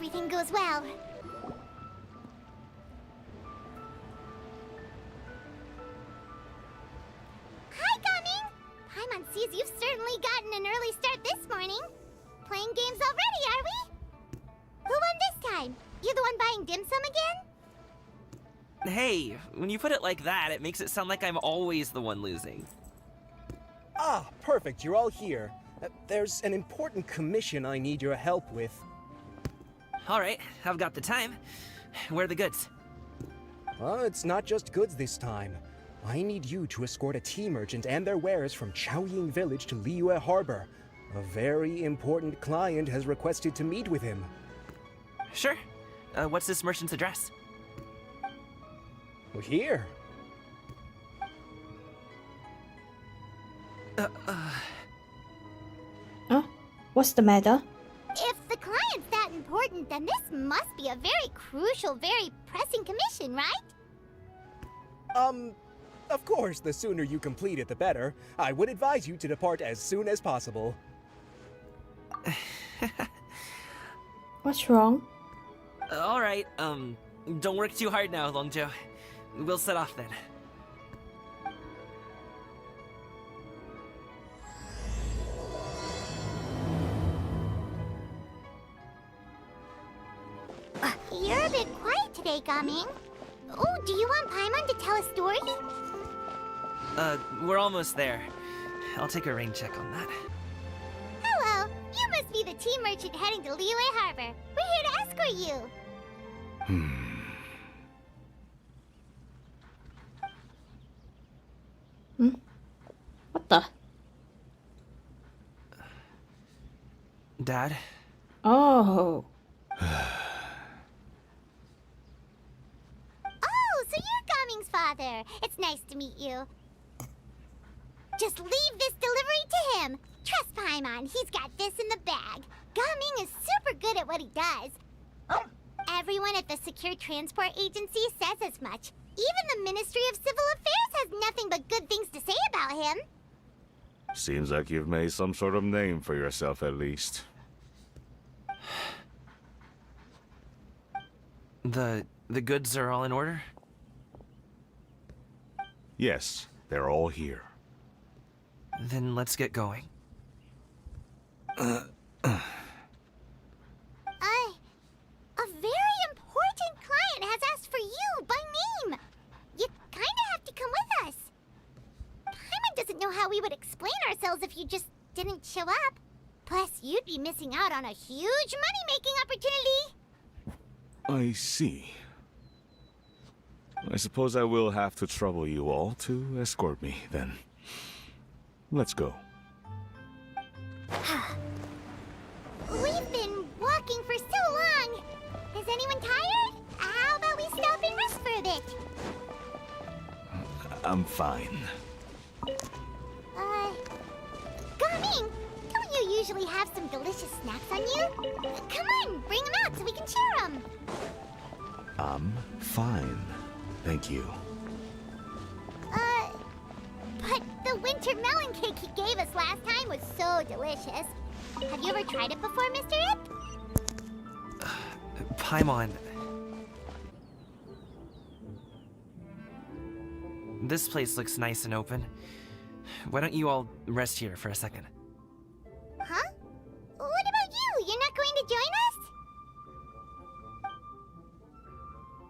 everything goes well. Hi, Gaming! Paimon sees you've certainly gotten an early start this morning. Playing games already, are we? Who won this time? You the one buying dim sum again? Hey, when you put it like that, it makes it sound like I'm always the one losing. Ah, perfect, you're all here. There's an important commission I need your help with. Alright, I've got the time. Where are the goods? Well, it's not just goods this time. I need you to escort a tea merchant and their wares from Qiqi village to Liyue harbor. A very important client has requested to meet with him. Sure. What's this merchant's address? Here. What's the matter? If the client's that important, then this must be a very crucial, very pressing commission, right? Of course, the sooner you complete it, the better. I would advise you to depart as soon as possible. What's wrong? Alright, don't work too hard now, Longzhou. We'll set off then. You're a bit quiet today, Gaming. Oh, do you want Paimon to tell a story? We're almost there. I'll take a rain check on that. Hello, you must be the tea merchant heading to Liyue Harbor. We're here to escort you. What the? Dad? Oh. Oh, so you're Gaming's father. It's nice to meet you. Just leave this delivery to him. Trust Paimon, he's got this in the bag. Gaming is super good at what he does. Everyone at the Secure Transport Agency says as much. Even the Ministry of Civil Affairs has nothing but good things to say about him. Seems like you've made some sort of name for yourself at least. The goods are all in order? Yes, they're all here. Then let's get going. A very important client has asked for you by name. You kinda have to come with us. Paimon doesn't know how we would explain ourselves if you just didn't show up. Plus, you'd be missing out on a huge money-making opportunity. I see. I suppose I will have to trouble you all to escort me, then. Let's go. We've been walking for so long. Is anyone tired? How about we stop and rest for a bit? I'm fine. Gaming, don't you usually have some delicious snacks on you? Come on, bring them out so we can share them. I'm fine. Thank you. But the winter melon cake he gave us last time was so delicious. Have you ever tried it before, Mr. Ip? Paimon. This place looks nice and open. Why don't you all rest here for a second? Huh? What about you? You're not going to join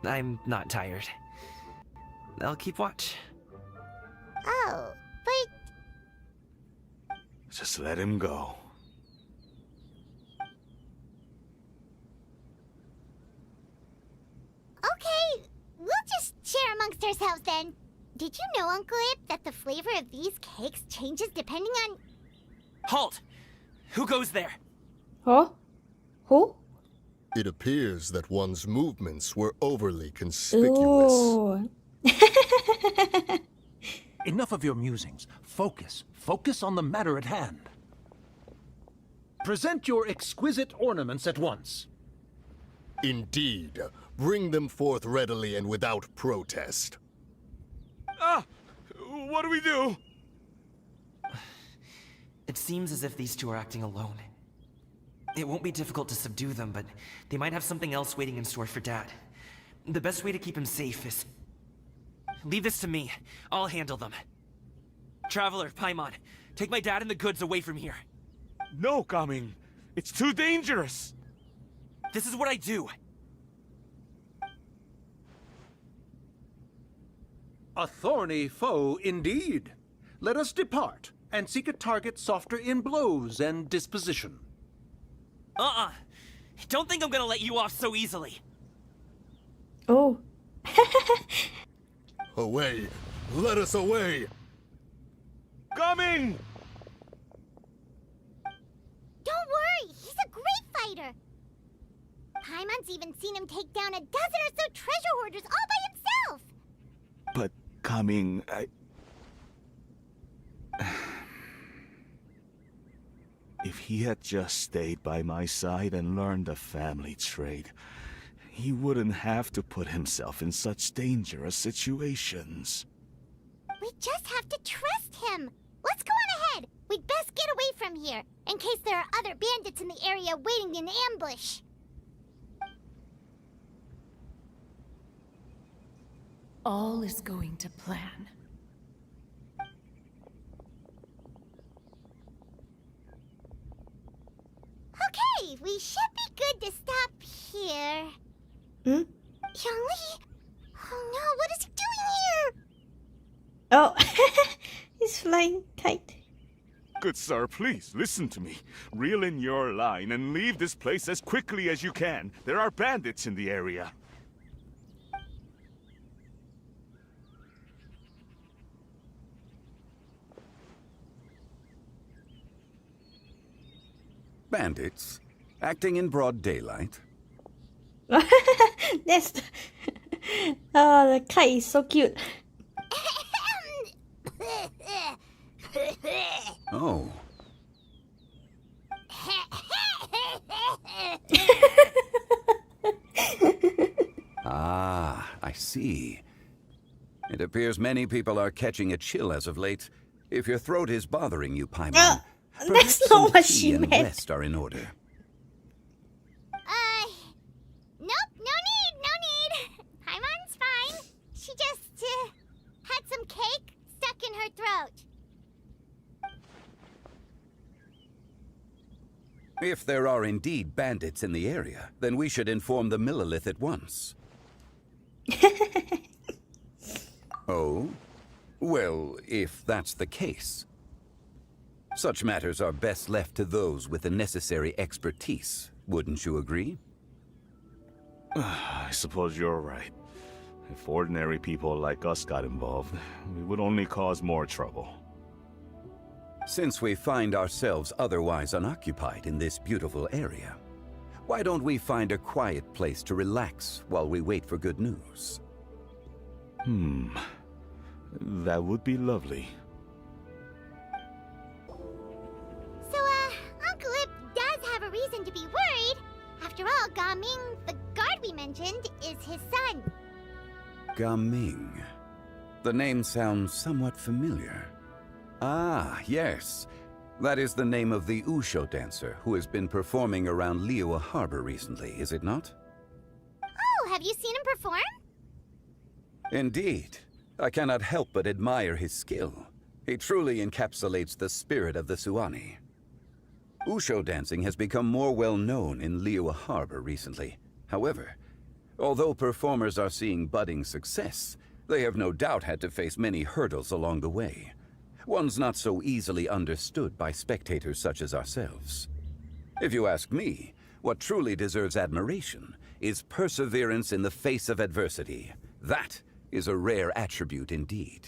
us? I'm not tired. I'll keep watch. Oh, but... Just let him go. Okay, we'll just share amongst ourselves then. Did you know, Uncle Ip, that the flavor of these cakes changes depending on... Halt! Who goes there? Huh? Who? It appears that one's movements were overly conspicuous. Ooh. Enough of your musings. Focus. Focus on the matter at hand. Present your exquisite ornaments at once. Indeed. Bring them forth readily and without protest. Ah! What do we do? It seems as if these two are acting alone. It won't be difficult to subdue them, but they might have something else waiting in store for Dad. The best way to keep him safe is... Leave this to me. I'll handle them. Traveler, Paimon, take my dad and the goods away from here. No, Gaming. It's too dangerous. This is what I do. A thorny foe indeed. Let us depart and seek a target softer in blows and disposition. Don't think I'm gonna let you off so easily. Oh. Away! Let us away! Gaming! Don't worry, he's a great fighter. Paimon's even seen him take down a dozen or so treasure hoarders all by himself. But, Gaming, If he had just stayed by my side and learned the family trade, he wouldn't have to put himself in such dangerous situations. We just have to trust him. Let's go on ahead. We'd best get away from here, in case there are other bandits in the area waiting in ambush. All is going to plan. Okay, we should be good to stop here. Zhongli? Oh no, what is he doing here? Oh. He's flying kite. Good sir, please, listen to me. Reel in your line and leave this place as quickly as you can. There are bandits in the area. Bandits? Acting in broad daylight? That's the... Oh, the kite is so cute. Oh. Ah, I see. It appears many people are catching a chill as of late. If your throat is bothering you, Paimon, That's perhaps not some what tea she and meant. rest are in order. Nope, no need. Paimon's fine. She just, had some cake stuck in her throat. If there are indeed bandits in the area, then we should inform the Millilith at once. Oh? Well, if that's the case. Such matters are best left to those with the necessary expertise, wouldn't you agree? I suppose you're right. If ordinary people like us got involved, we would only cause more trouble. Since we find ourselves otherwise unoccupied in this beautiful area, why don't we find a quiet place to relax while we wait for good news? That would be lovely. So, Uncle Ip does have a reason to be worried. After all, Gaming, the guard we mentioned, is his son. Gaming. The name sounds somewhat familiar. Ah, yes. That is the name of the Wushu dancer who has been performing around Liyue Harbor recently, is it not? Oh, have you seen him perform? Indeed. I cannot help but admire his skill. He truly encapsulates the spirit of the Suani. Wushu dancing has become more well known in Liyue Harbor recently. However, although performers are seeing budding success, they have no doubt had to face many hurdles along the way. One's not so easily understood by spectators such as ourselves. If you ask me, what truly deserves admiration is perseverance in the face of adversity. That is a rare attribute indeed.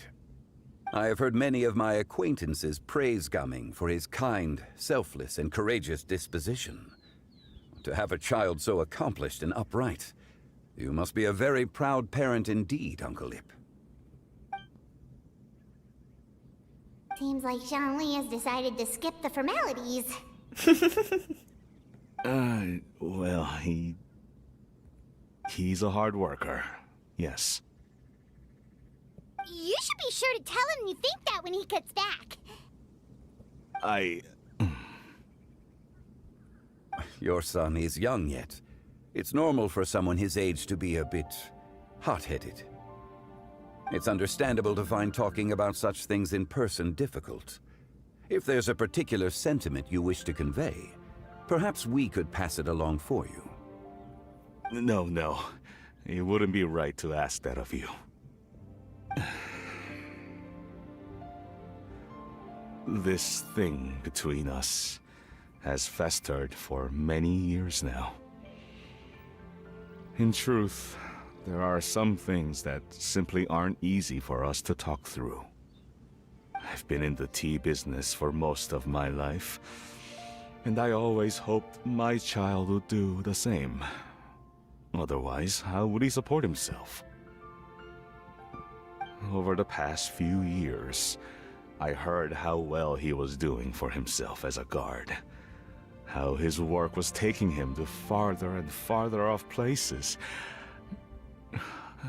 I have heard many of my acquaintances praise Gaming for his kind, selfless, and courageous disposition. To have a child so accomplished and upright, you must be a very proud parent indeed, Uncle Ip. Seems like Zhongli has decided to skip the formalities. Well, he's a hard worker. Yes. You should be sure to tell him you think that when he gets back. Your son is young yet. It's normal for someone his age to be a bit hot-headed. It's understandable to find talking about such things in person difficult. If there's a particular sentiment you wish to convey, perhaps we could pass it along for you. No. It wouldn't be right to ask that of you. This thing between us has festered for many years now. In truth, there are some things that simply aren't easy for us to talk through. I've been in the tea business for most of my life, and I always hoped my child would do the same. Otherwise, how would he support himself? Over the past few years, I heard how well he was doing for himself as a guard. How his work was taking him to farther and farther off places.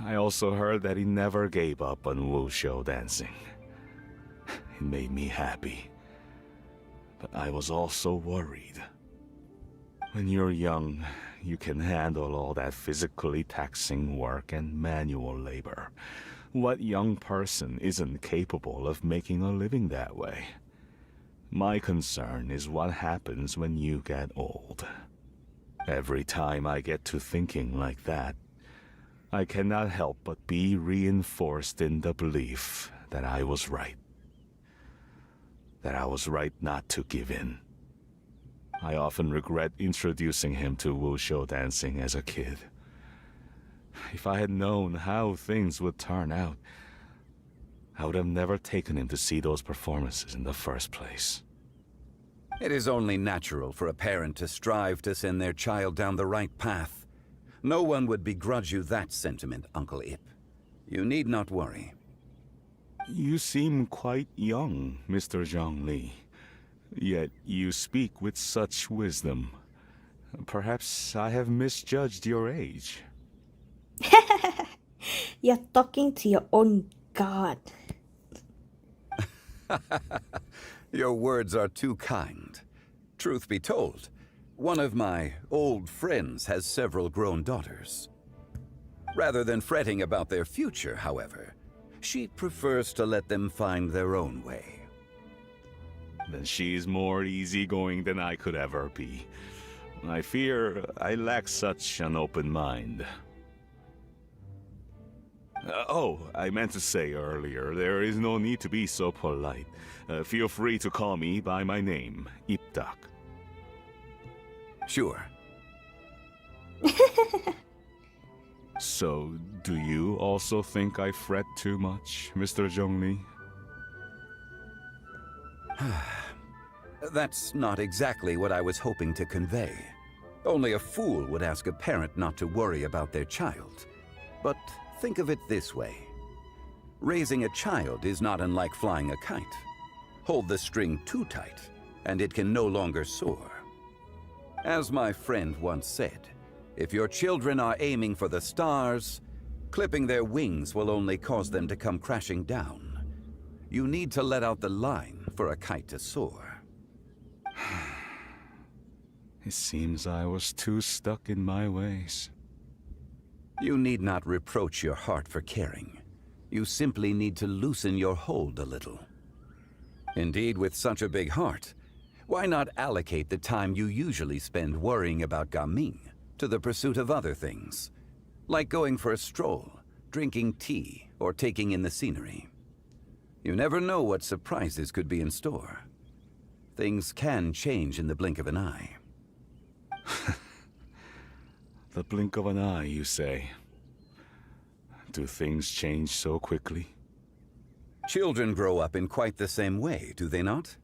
I also heard that he never gave up on wushou dancing. It made me happy. But I was also worried. When you're young, you can handle all that physically taxing work and manual labor. What young person isn't capable of making a living that way? My concern is what happens when you get old. Every time I get to thinking like that, I cannot help but be reinforced in the belief that I was right. That I was right not to give in. I often regret introducing him to wushou dancing as a kid. If I had known how things would turn out, I would have never taken him to see those performances in the first place. It is only natural for a parent to strive to send their child down the right path. No one would begrudge you that sentiment, Uncle Ip. You need not worry. You seem quite young, Mr. Zhongli. Yet you speak with such wisdom. Perhaps I have misjudged your age. You're talking to your own god. Your words are too kind. Truth be told, one of my old friends has several grown daughters. Rather than fretting about their future, however, she prefers to let them find their own way. Then she's more easygoing than I could ever be. I fear I lack such an open mind. I meant to say earlier, there is no need to be so polite. Feel free to call me by my name, Ipdak. Sure. So, do you also think I fret too much, Mr. Zhongli? That's not exactly what I was hoping to convey. Only a fool would ask a parent not to worry about their child. But think of it this way. Raising a child is not unlike flying a kite. Hold the string too tight, and it can no longer soar. As my friend once said, if your children are aiming for the stars, clipping their wings will only cause them to come crashing down. You need to let out the line for a kite to soar. It seems I was too stuck in my ways. You need not reproach your heart for caring. You simply need to loosen your hold a little. Indeed, with such a big heart, why not allocate the time you usually spend worrying about Gaming to the pursuit of other things, like going for a stroll, drinking tea, or taking in the scenery? You never know what surprises could be in store. Things can change in the blink of an eye. The blink of an eye, you say? Do things change so quickly? Children grow up in quite the same way, do they not?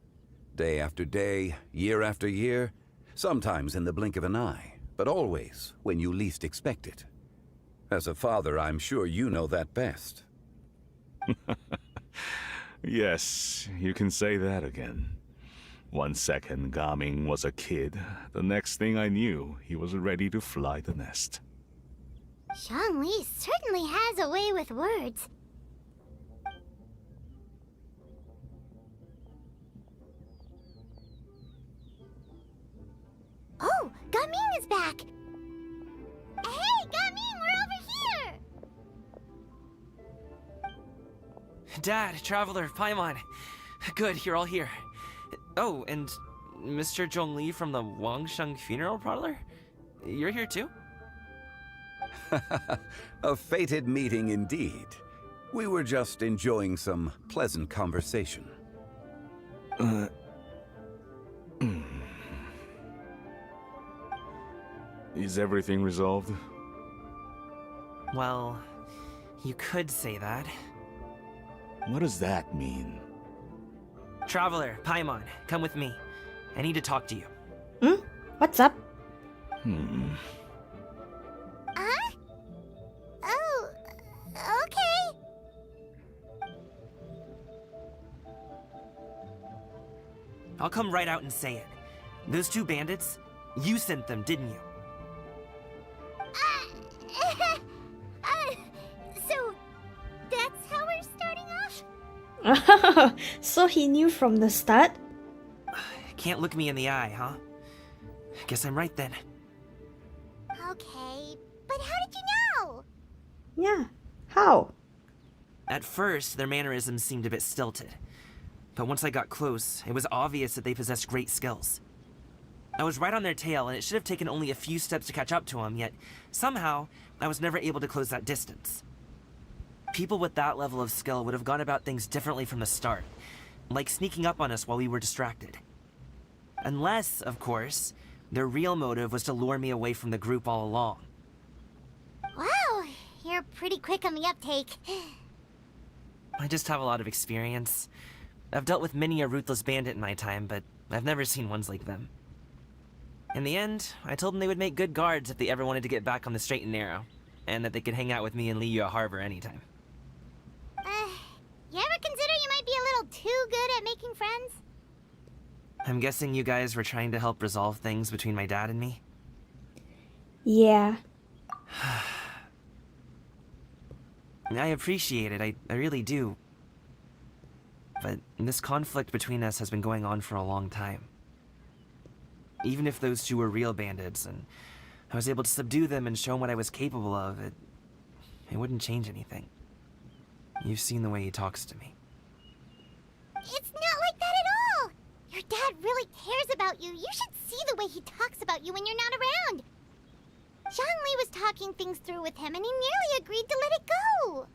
Day after day, year after year, sometimes in the blink of an eye, but always when you least expect it. As a father, I'm sure you know that best. Yes, you can say that again. 1 second Gaming was a kid, the next thing I knew, he was ready to fly the nest. Zhongli certainly has a way with words. Oh, Gaming is back! Hey, Gaming, we're over here! Dad, Traveler, Paimon. Good, you're all here. Oh, and Mr. Zhongli from the Wangsheng Funeral Parlor? You're here too? A fated meeting indeed. We were just enjoying some pleasant conversation. Is everything resolved? Well, you could say that. What does that mean? Traveler, Paimon, come with me. I need to talk to you. What's up? Huh? Oh, okay. I'll come right out and say it. Those two bandits, you sent them, didn't you? So, that's how we're starting off? So he knew from the start? Can't look me in the eye, huh? Guess I'm right then. Okay, but how did you know? Yeah. How? At first, their mannerisms seemed a bit stilted. But once I got close, it was obvious that they possessed great skills. I was right on their tail, and it should have taken only a few steps to catch up to them, yet somehow, I was never able to close that distance. People with that level of skill would have gone about things differently from the start, like sneaking up on us while we were distracted. Unless, of course, their real motive was to lure me away from the group all along. Wow, you're pretty quick on the uptake. I just have a lot of experience. I've dealt with many a ruthless bandit in my time, but I've never seen ones like them. In the end, I told them they would make good guards if they ever wanted to get back on the straight and narrow, and that they could hang out with me in Liyue Harbor anytime. You ever consider you might be a little too good at making friends? I'm guessing you guys were trying to help resolve things between my dad and me? Yeah. I appreciate it, I really do. But this conflict between us has been going on for a long time. Even if those two were real bandits, and I was able to subdue them and show them what I was capable of, it wouldn't change anything. You've seen the way he talks to me. It's not like that at all! Your dad really cares about you. You should see the way he talks about you when you're not around. Zhongli was talking things through with him, and he nearly agreed to let it go.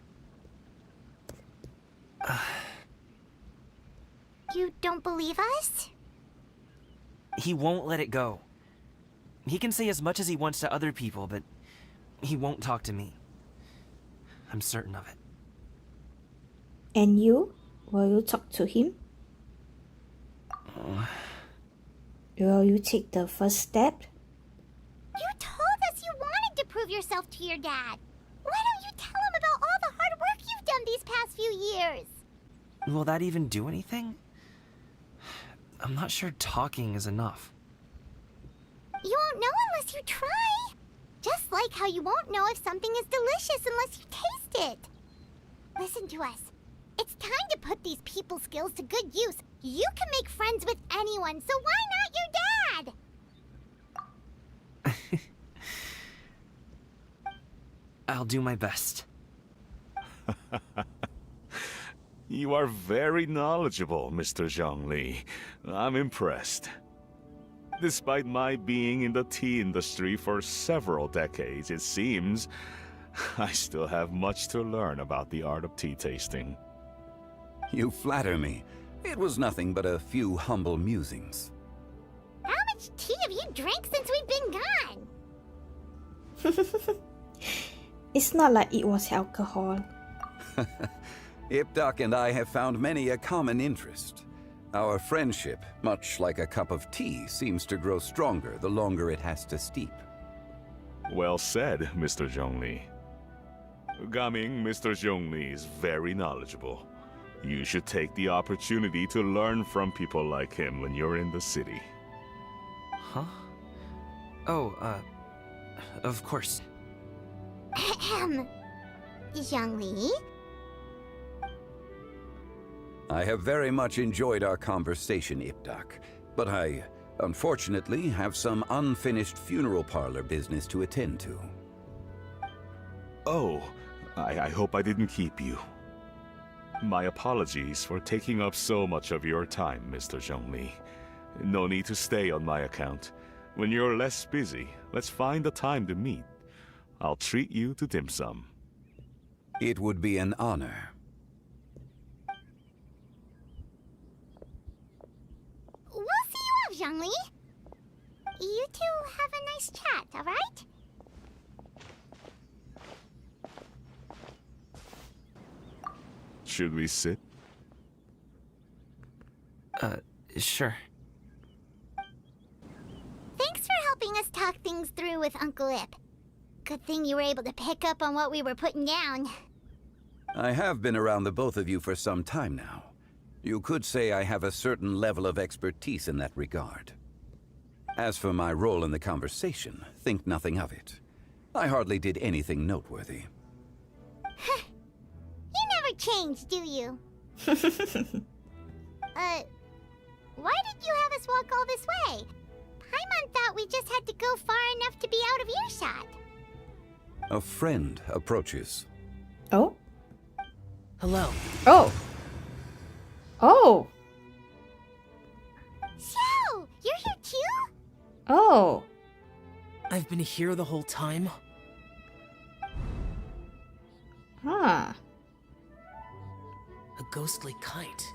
You don't believe us? He won't let it go. He can say as much as he wants to other people, but he won't talk to me. I'm certain of it. And you? Will you talk to him? Will you take the first step? You told us you wanted to prove yourself to your dad. Why don't you tell him about all the hard work you've done these past few years? Will that even do anything? I'm not sure talking is enough. You won't know unless you try. Just like how you won't know if something is delicious unless you taste it. Listen to us. It's time to put these people skills to good use. You can make friends with anyone, so why not your dad? I'll do my best. You are very knowledgeable, Mr. Zhongli. I'm impressed. Despite my being in the tea industry for several decades, it seems I still have much to learn about the art of tea tasting. You flatter me. It was nothing but a few humble musings. How much tea have you drank since we've been gone? It's not like it was alcohol. Ipdak and I have found many a common interest. Our friendship, much like a cup of tea, seems to grow stronger the longer it has to steep. Well said, Mr. Zhongli. Gaming, Mr. Zhongli is very knowledgeable. You should take the opportunity to learn from people like him when you're in the city. Huh? Oh, of course. Zhongli? I have very much enjoyed our conversation, Ipdak, but I Unfortunately, have some unfinished funeral parlor business to attend to. Oh, I hope I didn't keep you. My apologies for taking up so much of your time, Mr. Zhongli. No need to stay on my account. When you're less busy, let's find a time to meet. I'll treat you to dim sum. It would be an honor. We'll see you off, Zhongli. You two have a nice chat, all right? Should we sit? Sure. Thanks for helping us talk things through with Uncle Ip. Good thing you were able to pick up on what we were putting down. I have been around the both of you for some time now. You could say I have a certain level of expertise in that regard. As for my role in the conversation, think nothing of it. I hardly did anything noteworthy. You never change, do you? Why did you have us walk all this way? Paimon thought we just had to go far enough to be out of earshot. A friend approaches. Oh? Hello. Oh. Oh. Xiao, you're here too? Oh. I've been here the whole time. Huh. A ghostly kite.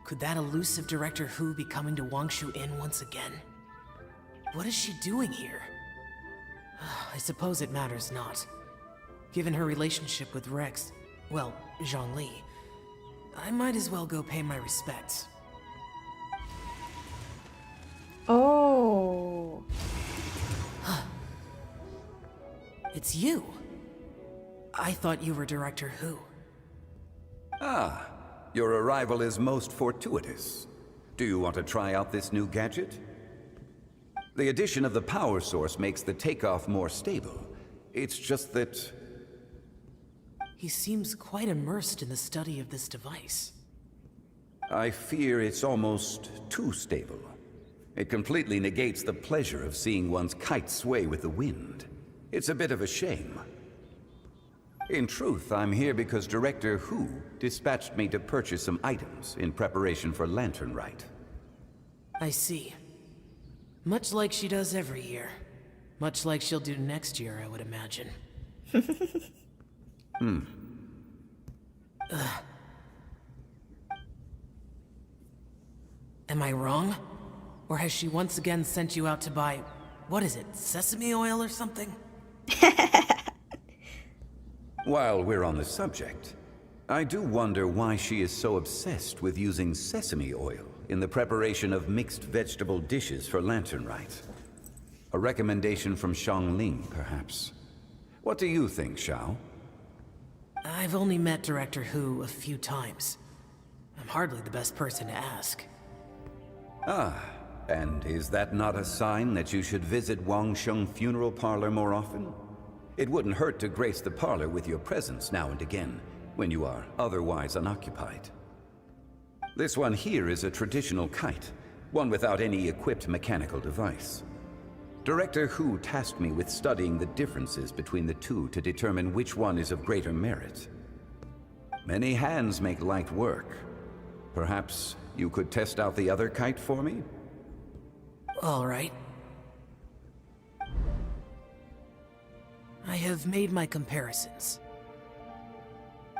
Could that elusive Director Hu be coming to Wangshu Inn once again? What is she doing here? I suppose it matters not. Given her relationship with Rex, well, Zhongli, I might as well go pay my respects. Oh. It's you. I thought you were Director Hu. Ah, your arrival is most fortuitous. Do you want to try out this new gadget? The addition of the power source makes the takeoff more stable. It's just that... He seems quite immersed in the study of this device. I fear it's almost too stable. It completely negates the pleasure of seeing one's kite sway with the wind. It's a bit of a shame. In truth, I'm here because Director Hu dispatched me to purchase some items in preparation for Lantern Rite. I see. Much like she does every year. Much like she'll do next year, I would imagine. Am I wrong? Or has she once again sent you out to buy... what is it, sesame oil or something? While we're on the subject, I do wonder why she is so obsessed with using sesame oil in the preparation of mixed vegetable dishes for Lantern Rite. A recommendation from Xiangling, perhaps. What do you think, Xiao? I've only met Director Hu a few times. I'm hardly the best person to ask. Ah, and is that not a sign that you should visit Wangsheng Funeral Parlor more often? It wouldn't hurt to grace the parlor with your presence now and again, when you are otherwise unoccupied. This one here is a traditional kite, one without any equipped mechanical device. Director Hu tasked me with studying the differences between the two to determine which one is of greater merit. Many hands make light work. Perhaps you could test out the other kite for me? All right. I have made my comparisons.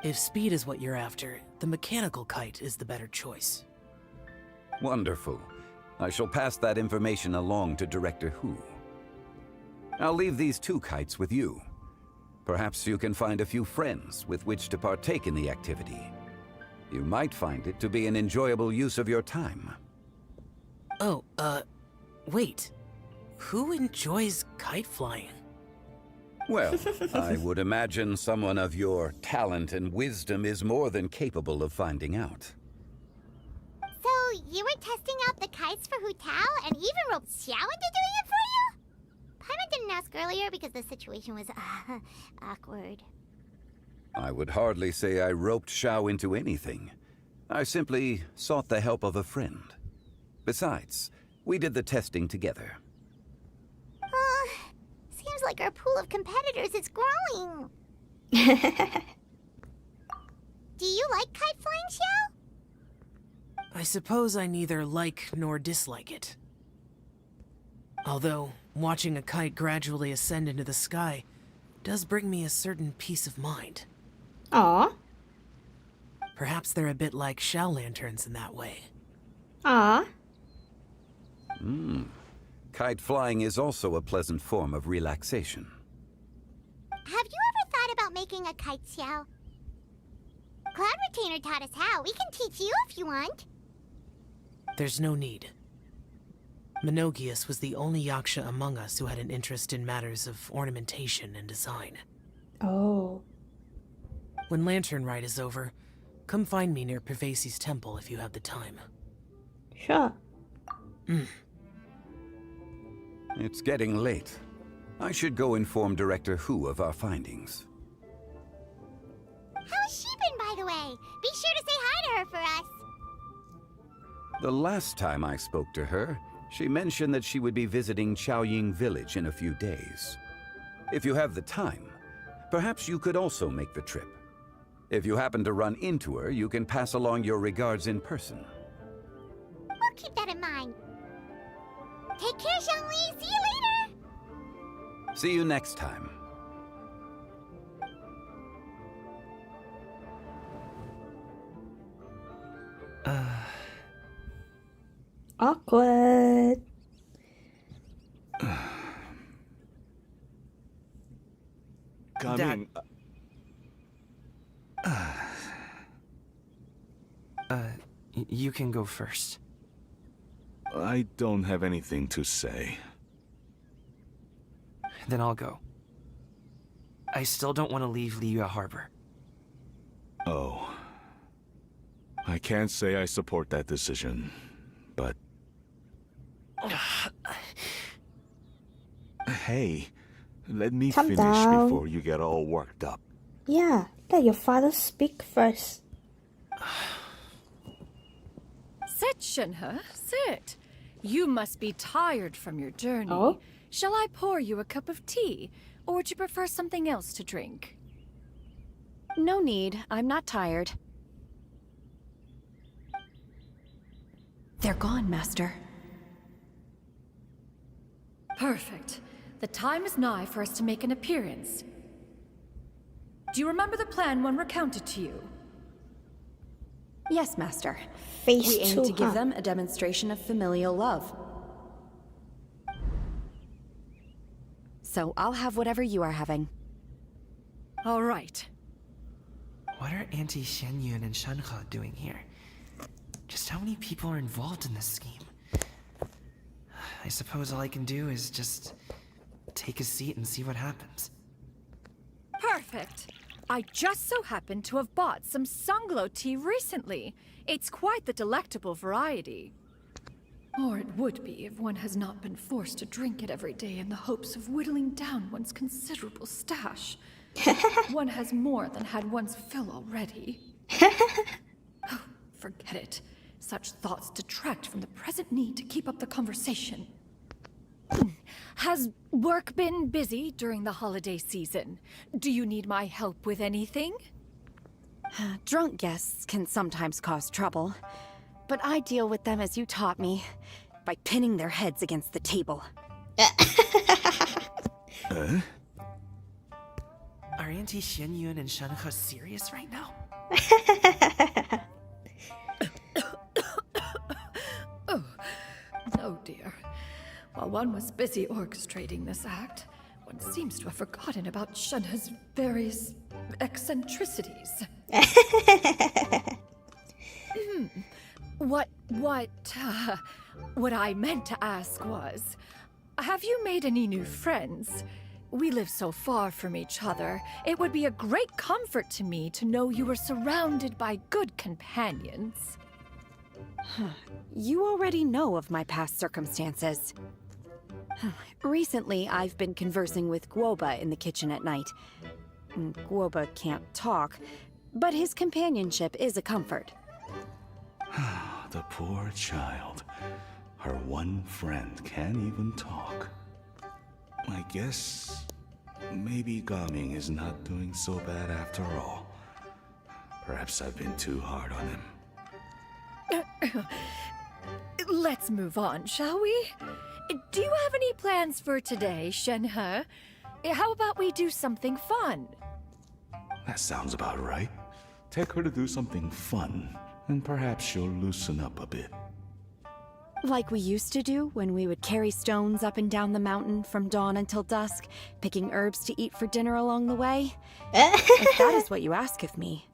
If speed is what you're after, the mechanical kite is the better choice. Wonderful. I shall pass that information along to Director Hu. I'll leave these two kites with you. Perhaps you can find a few friends with which to partake in the activity. You might find it to be an enjoyable use of your time. Oh, wait. Who enjoys kite flying? Well, I would imagine someone of your talent and wisdom is more than capable of finding out. So, you were testing out the kites for Hu Tao and even roped Xiao into doing it for you? Paimon didn't ask earlier because the situation was, awkward. I would hardly say I roped Xiao into anything. I simply sought the help of a friend. Besides, We did the testing together. Seems like our pool of competitors is growing. Do you like kite flying, Xiao? I suppose I neither like nor dislike it. Although, watching a kite gradually ascend into the sky does bring me a certain peace of mind. Aw. Perhaps they're a bit like Xiao lanterns in that way. Aw. Kite flying is also a pleasant form of relaxation. Have you ever thought about making a kite, Xiao? Cloud Retainer taught us how. We can teach you if you want. There's no need. Menogias was the only Yaksha among us who had an interest in matters of ornamentation and design. Oh. When Lantern Rite is over, come find me near Pervasi's temple if you have the time. Sure. It's getting late. I should go inform Director Hu of our findings. How's she been, by the way? Be sure to say hi to her for us. The last time I spoke to her, she mentioned that she would be visiting Qiqi village in a few days. If you have the time, perhaps you could also make the trip. If you happen to run into her, you can pass along your regards in person. We'll keep that in mind. Take care, Zhongli. See you later. See you next time. Awkward. Coming. You can go first. I don't have anything to say. Then I'll go. I still don't want to leave Liyue Harbor. Oh. I can't say I support that decision, but... Hey, let me Calm finish down. before you get all worked up. Yeah, let your father speak first. Sit, Shenhe, sit. You must be tired from your journey. Oh? Shall I pour you a cup of tea, or would you prefer something else to drink? No need. I'm not tired. They're gone, Master. Perfect. The time is nigh for us to make an appearance. Do you remember the plan when recounted to you? Yes, Master. Phase We aim 2, to give huh? them a demonstration of familial love. So I'll have whatever you are having. All right. What are Auntie Xianyun and Shenhe doing here? Just how many people are involved in this scheme? I suppose all I can do is just take a seat and see what happens. Perfect. I just so happen to have bought some Sunglow tea recently. It's quite the delectable variety. Or it would be if one has not been forced to drink it every day in the hopes of whittling down one's considerable stash. One has more than had one's fill already. Oh, forget it. Such thoughts detract from the present need to keep up the conversation. Has work been busy during the holiday season? Do you need my help with anything? Drunk guests can sometimes cause trouble, but I deal with them as you taught me, by pinning their heads against the table. Are Auntie Xianyun and Shenhe serious right now? Oh dear. While one was busy orchestrating this act, one seems to have forgotten about Shenhe's various eccentricities. What I meant to ask was, have you made any new friends? We live so far from each other. It would be a great comfort to me to know you were surrounded by good companions. You already know of my past circumstances. Recently, I've been conversing with Guoba in the kitchen at night. Guoba can't talk, but his companionship is a comfort. The poor child. Her one friend can't even talk. I guess maybe Gaming is not doing so bad after all. Perhaps I've been too hard on him. Let's move on, shall we? Do you have any plans for today, Shenhe? How about we do something fun? That sounds about right. Take her to do something fun, and perhaps she'll loosen up a bit. Like we used to do when we would carry stones up and down the mountain from dawn until dusk, picking herbs to eat for dinner along the way? If that is what you ask of me,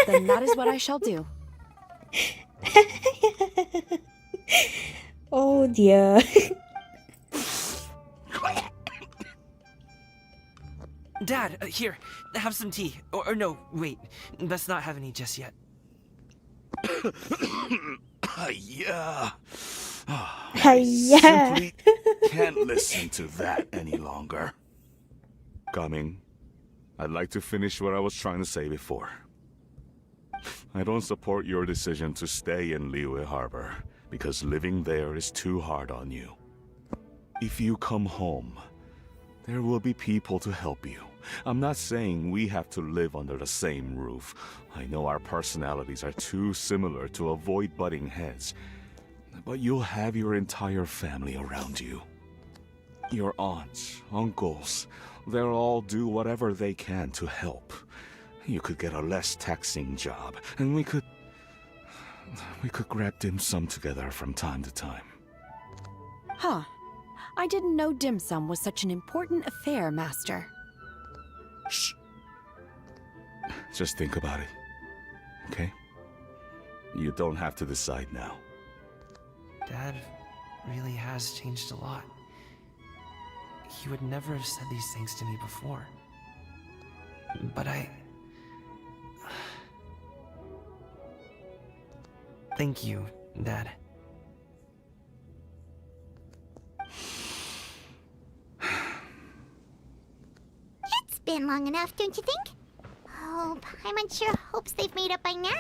then that is what I shall do. Oh dear. Dad, here, have some tea. Or no, wait, let's not have any just yet. Yeah. Hiya. Simply can't listen to that any longer. Gaming, I'd like to finish what I was trying to say before. I don't support your decision to stay in Liyue Harbor, because living there is too hard on you. If you come home, there will be people to help you. I'm not saying we have to live under the same roof. I know our personalities are too similar to avoid butting heads. But you'll have your entire family around you. Your aunts, uncles, they'll all do whatever they can to help. You could get a less taxing job, and we could grab dim sum together from time to time. Huh. I didn't know dim sum was such an important affair, Master. Shh. Just think about it, okay? You don't have to decide now. Dad really has changed a lot. He would never have said these things to me before. But Thank you, Dad. It's been long enough, don't you think? Oh, Paimon sure hopes they've made up by now.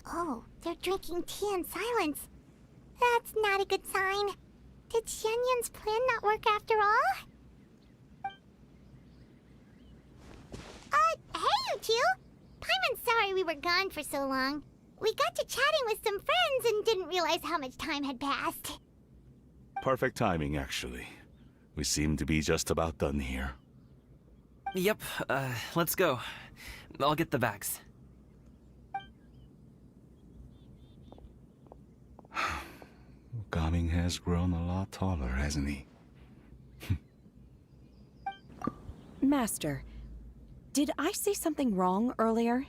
Oh, they're drinking tea in silence. That's not a good sign. Did Xianyun's plan not work after all? Hey, you two! Paimon's sorry we were gone for so long. We got to chatting with some friends and didn't realize how much time had passed. Perfect timing, actually. We seem to be just about done here. Yep, let's go. I'll get the bags. Gaming has grown a lot taller, hasn't he? Master, did I say something wrong earlier?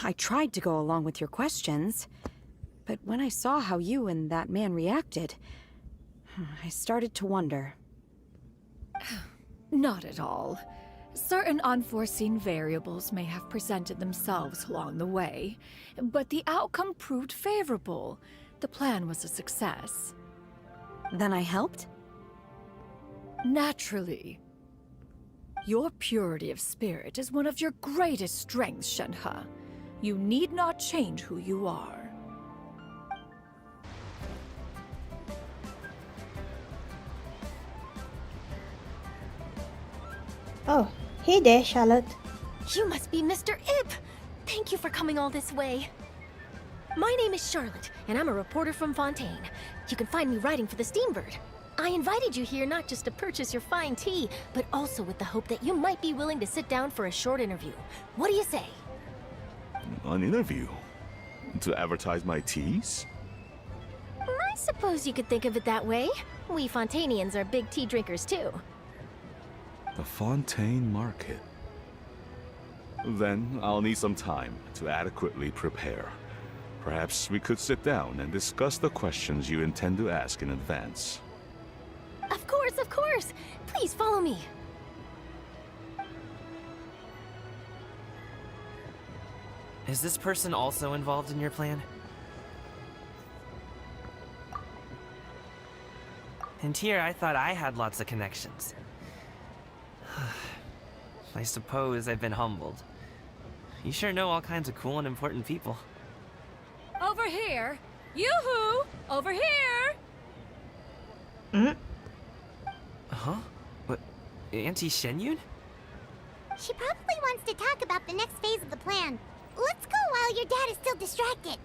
I tried to go along with your questions, but when I saw how you and that man reacted, I started to wonder. Not at all. Certain unforeseen variables may have presented themselves along the way, but the outcome proved favorable. The plan was a success. Then I helped? Naturally. Your purity of spirit is one of your greatest strengths, Shenhe. You need not change who you are. Oh, hey there, Charlotte. You must be Mr. Ip! Thank you for coming all this way. My name is Charlotte, and I'm a reporter from Fontaine. You can find me writing for the Steambird. I invited you here not just to purchase your fine tea, but also with the hope that you might be willing to sit down for a short interview. What do you say? An interview? To advertise my teas? I suppose you could think of it that way. We Fontainians are big tea drinkers too. The Fontaine Market. Then I'll need some time to adequately prepare. Perhaps we could sit down and discuss the questions you intend to ask in advance. Of course, of course! Please follow me. Is this person also involved in your plan? And here I thought I had lots of connections. I suppose I've been humbled. You sure know all kinds of cool and important people. Over here! Yoo-hoo! Over here! Huh? What? Auntie Xianyun? She probably wants to talk about the next phase of the plan. Let's go while your dad is still distracted.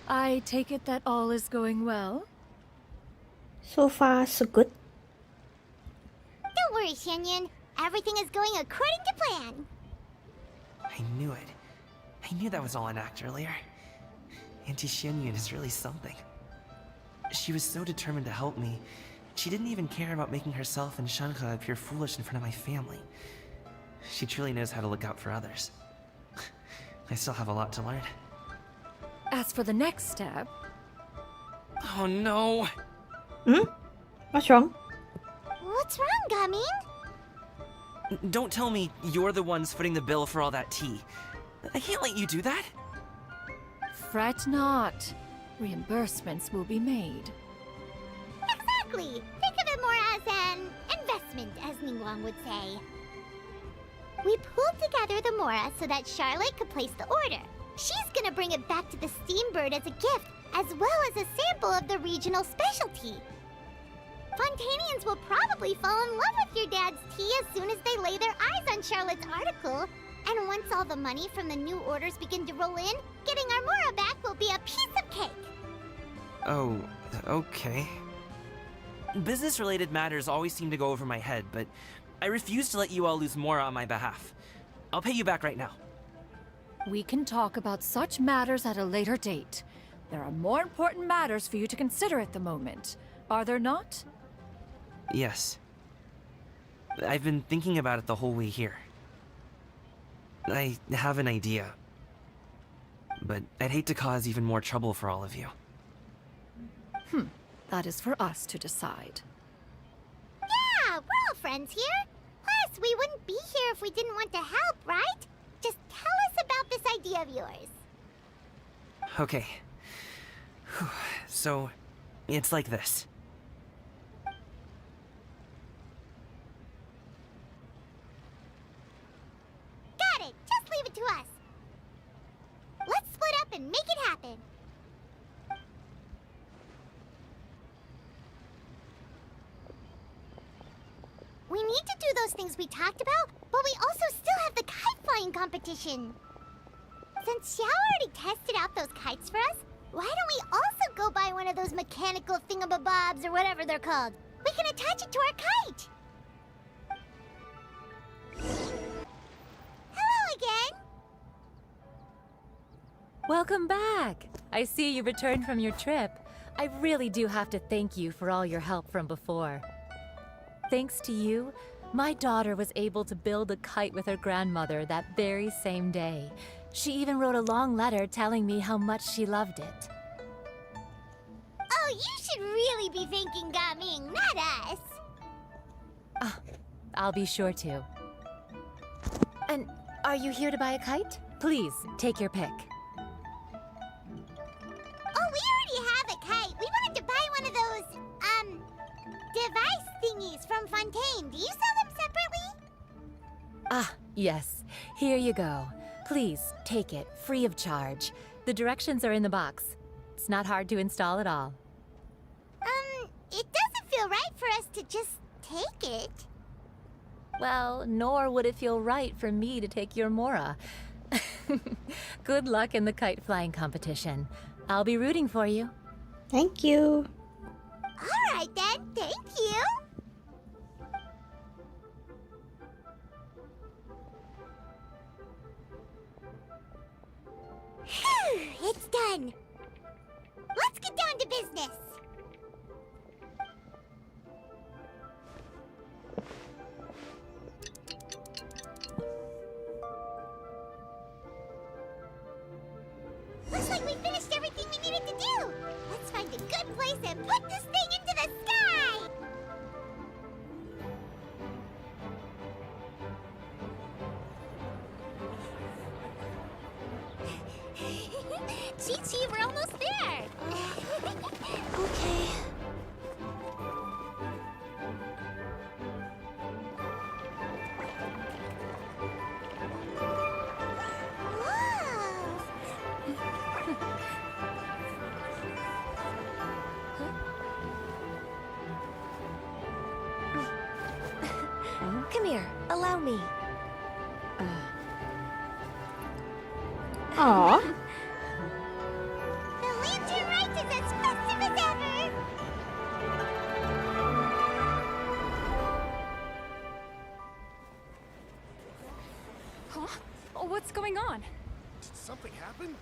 I take it that all is going well? So far, so good. Don't worry, Xianyun. Everything is going according to plan. I knew it. I knew that was all an act earlier. Auntie Xianyun is really something. She was so determined to help me. She didn't even care about making herself and Shenhe appear foolish in front of my family. She truly knows how to look out for others. I still have a lot to learn. As for the next step... Oh no! What's wrong? What's wrong, Gaming? Don't tell me you're the ones footing the bill for all that tea. I can't let you do that. Fret not. Reimbursements will be made. Exactly. Think of it more as an investment, as Ningguang would say. We pooled together the Mora so that Charlotte could place the order. She's gonna bring it back to the Steambird as a gift, as well as a sample of the regional specialty. Fontanians will probably fall in love with your dad's tea as soon as they lay their eyes on Charlotte's article. And once all the money from the new orders begin to roll in, getting our Mora back will be a piece of cake. Oh, okay. Business-related matters always seem to go over my head, but I refuse to let you all lose Mora on my behalf. I'll pay you back right now. We can talk about such matters at a later date. There are more important matters for you to consider at the moment, are there not? Yes. I've been thinking about it the whole way here. I have an idea. But I'd hate to cause even more trouble for all of you. That is for us to decide. Yeah, we're all friends here. Plus, we wouldn't be here if we didn't want to help, right? Just tell us about this idea of yours. Okay. So, it's like this. Got it. Just leave it to us. Let's split up and make it happen. We need to do those things we talked about, but we also still have the kite flying competition. Since Xiao already tested out those kites for us, why don't we also go buy one of those mechanical thingamabobs or whatever they're called? We can attach it to our kite. Hello again. Welcome back. I see you returned from your trip. I really do have to thank you for all your help from before. Thanks to you, my daughter was able to build a kite with her grandmother that very same day. She even wrote a long letter telling me how much she loved it. Oh, you should really be thanking Gaming, not us. I'll be sure to. And are you here to buy a kite? Please, take your pick. Oh, we already have a kite. We wanted to buy one of those, device thingies from Fontaine. Do you sell them separately? Yes. Here you go. Please, take it, free of charge. The directions are in the box. It's not hard to install at all. It doesn't feel right for us to just take it. Well, nor would it feel right for me to take your Mora. Good luck in the kite flying competition. I'll be rooting for you. Thank you. All right then, thank you. Phew, it's done. Let's get down to business. Looks like we finished everything we needed to do. Let's find a good place and put this thing into the sky. Qiqi, we're almost there. Okay. Allow me. Aw. The lantern rite is as festive as ever! Huh? Oh, what's going on? Did something happen?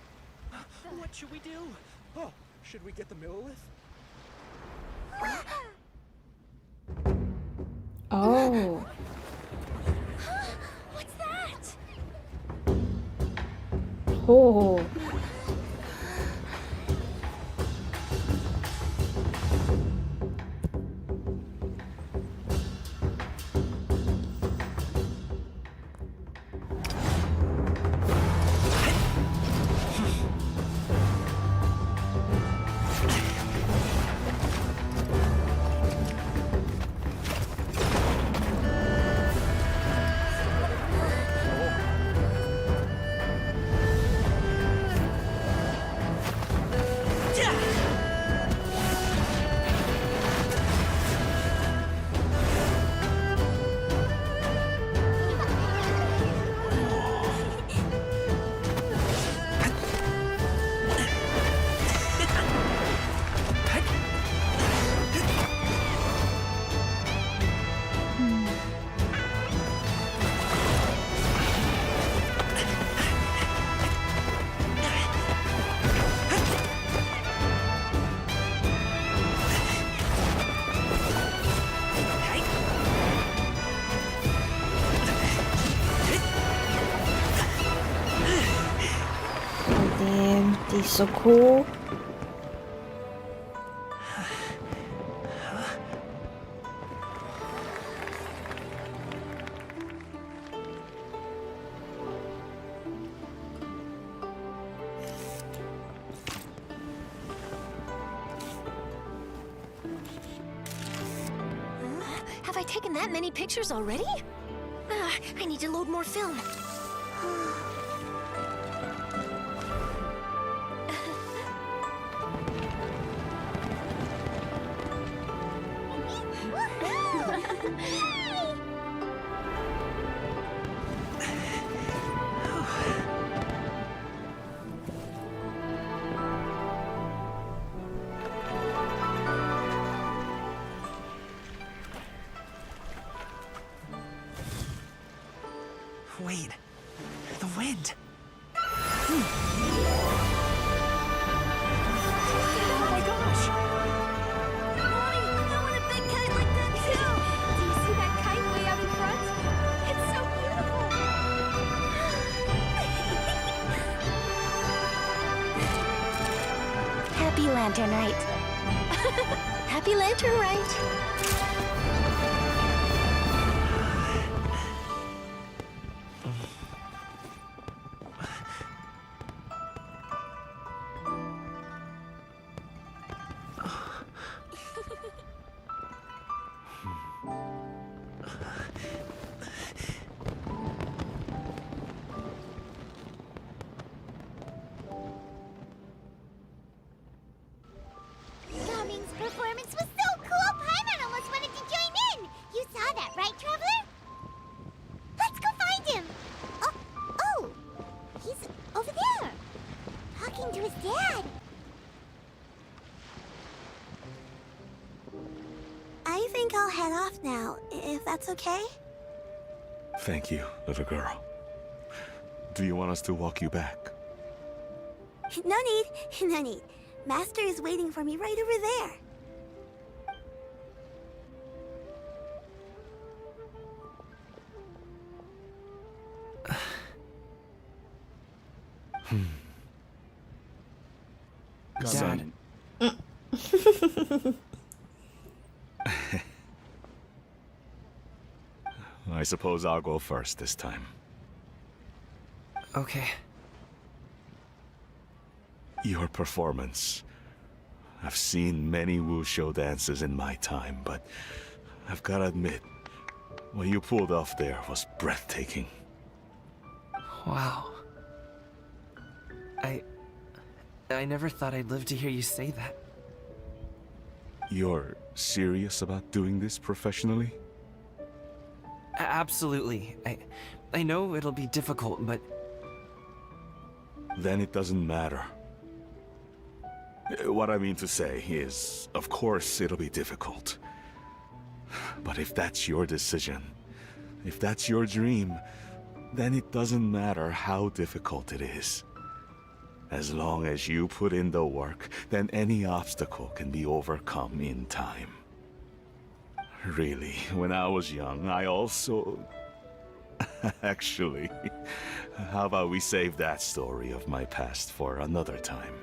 What should we do? Oh, should we get the Millilith? Oh. What's that? Oh. Damn, this is so cool. Have I taken that many pictures already? I need to load more film. Wait. The wind. Oh my gosh! Mommy, I want a big kite like that too! Do you see that kite way out in front? It's so beautiful! Happy Lantern Rite. Happy Lantern Rite. Gaming's performance was so cool, Paimon almost wanted to join in! You saw that, right, Traveler? Let's go find him! Oh! He's over there! Talking to his dad! I think I'll head off now, if that's okay? Thank you, little girl. Do you want us to walk you back? No need, no need. Master is waiting for me right over there. Dad. I suppose I'll go first this time. Okay. Your performance. I've seen many wushou dances in my time, but I've gotta admit, what you pulled off there was breathtaking. Wow. I never thought I'd live to hear you say that. You're serious about doing this professionally? Absolutely. I know it'll be difficult, but... Then it doesn't matter. What I mean to say is, of course it'll be difficult. But if that's your decision, if that's your dream, then it doesn't matter how difficult it is. As long as you put in the work, then any obstacle can be overcome in time. Really, when I was young, I also... Actually, how about we save that story of my past for another time?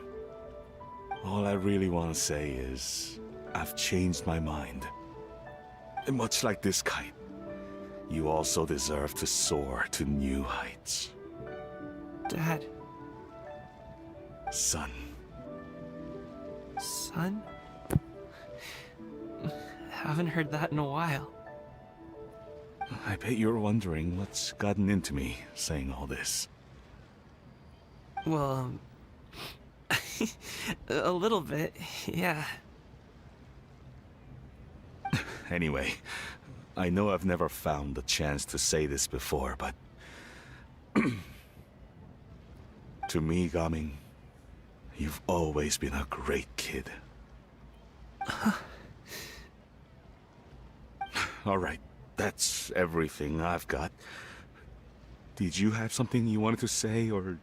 All I really want to say is, I've changed my mind. Much like this kite, you also deserve to soar to new heights. Dad. Son. Son? Haven't heard that in a while. I bet you're wondering what's gotten into me saying all this. Well, a little bit, yeah. Anyway, I know I've never found the chance to say this before, but... to me, Gaming, you've always been a great kid. Alright, that's everything I've got. Did you have something you wanted to say, or...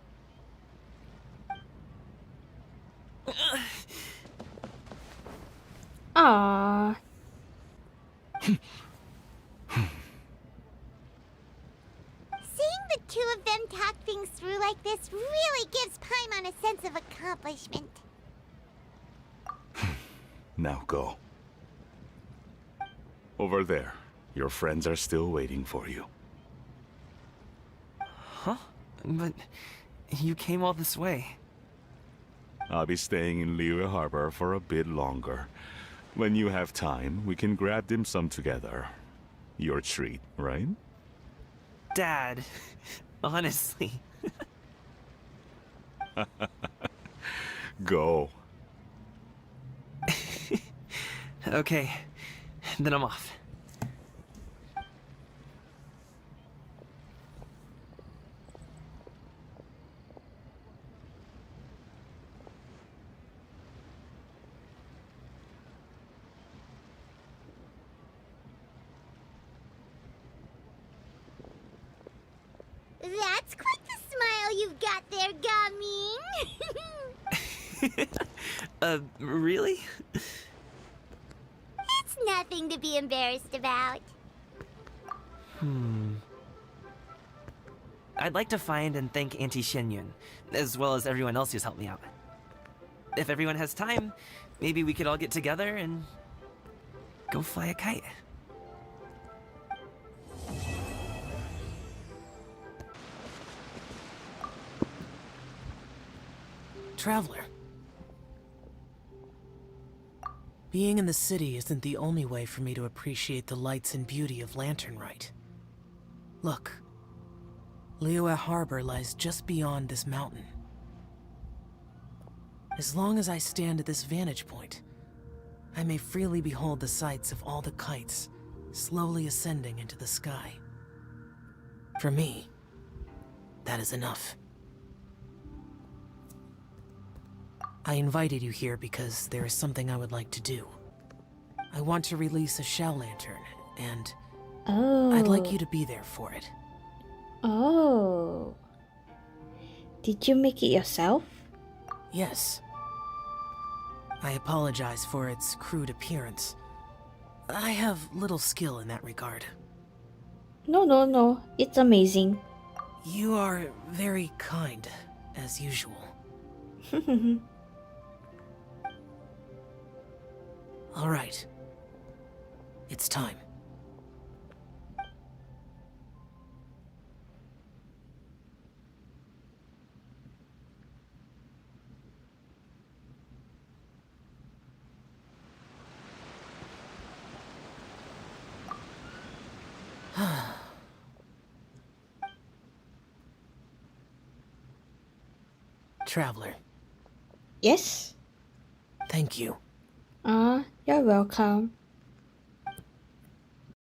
Aww. Seeing the two of them talk things through like this really gives Paimon a sense of accomplishment. Now go. Over there. Your friends are still waiting for you. Huh? But you came all this way. I'll be staying in Liyue Harbor for a bit longer. When you have time, we can grab dim sum together. Your treat, right? Dad, honestly. Go. Okay, then I'm off. That's quite the smile you've got there, Gaming. Really? It's nothing to be embarrassed about. I'd like to find and thank Auntie Xianyun, as well as everyone else who's helped me out. If everyone has time, maybe we could all get together and go fly a kite. Traveler. Being in the city isn't the only way for me to appreciate the lights and beauty of Lantern Rite. Look. Liyue Harbor lies just beyond this mountain. As long as I stand at this vantage point, I may freely behold the sights of all the kites slowly ascending into the sky. For me, that is enough. I invited you here because there is something I would like to do. I want to release a Xiao lantern, and I'd like you to be there for it. Oh. Did you make it yourself? Yes. I apologize for its crude appearance. I have little skill in that regard. No. It's amazing. You are very kind, as usual. All right. It's time. Traveler. Yes? Thank you. You're welcome.